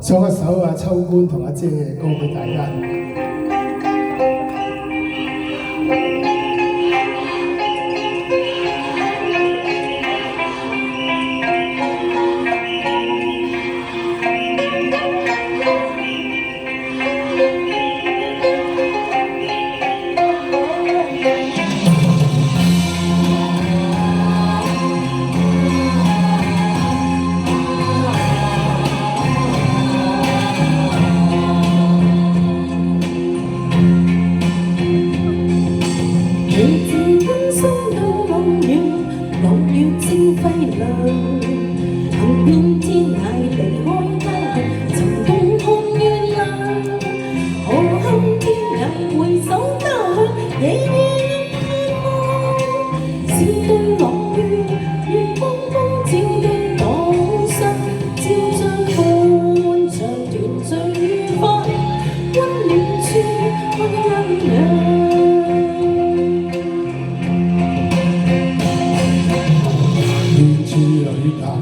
唱一首阿秋官同阿姐嘅歌俾大家。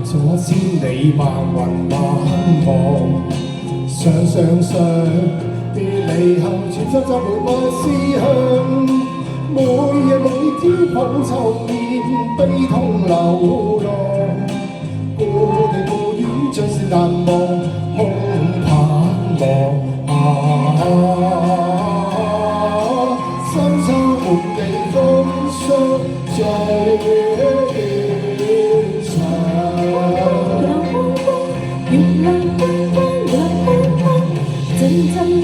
咗千里萬雲萬望，上別離後，全心就回我思鄉。每夜每朝抱愁面，悲痛流浪。故地故園最是難忘，空盼望深秋滿地風霜最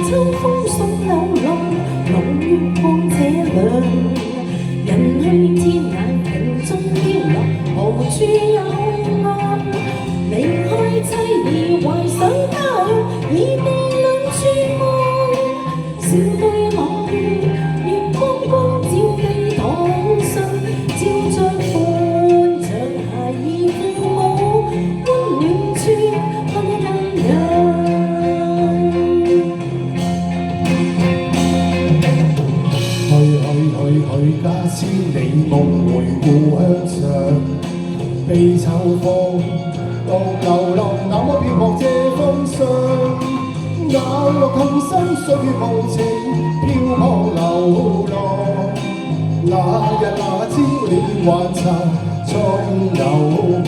秋風送流浪，朗月光這亮。人去天涯，瓶中飄流，何處有岸？離開妻兒，懷想家鄉，異地兩處望。笑對朗月，月光光照地堂上，照着歡暢孩兒父母，溫暖處分一斤兩。去家千里夢回故鄉上，悲秋風到流浪，那麼漂泊這風霜，咬落痛心歲月無情，漂泊流浪。那日那朝你還殘，終有岸。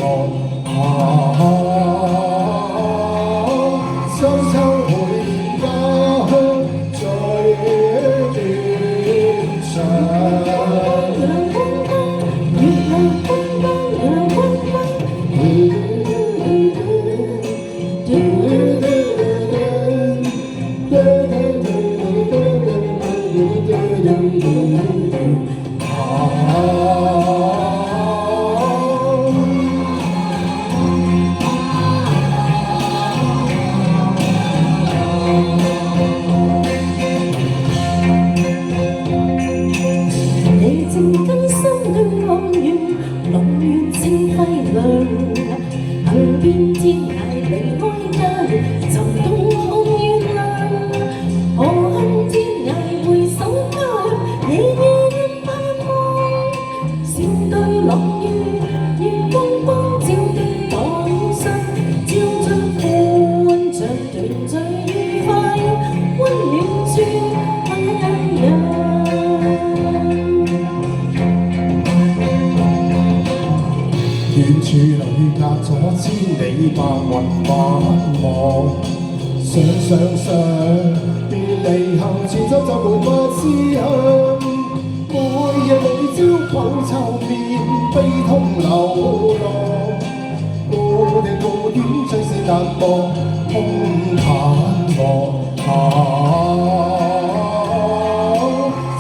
深秋回家鄉最長。行遍天涯，離開家園，就東看月亮。何恨天涯，回首家鄉，夜夜盼望。笑對朗月，月光光照地堂上，照着歡暢團聚愉快，溫暖處分一樣。遠處裏隔咗千里白雲茫茫，想別離後，全心就回我思鄉。每夜每朝抱愁面，悲痛流浪。故地故園最是難忘，空盼望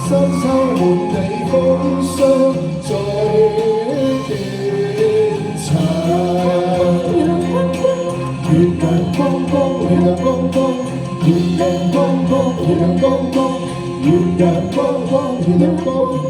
深秋滿地風霜最月亮光光，月亮光光，月亮光光，月亮光光，月亮光光，月亮光光。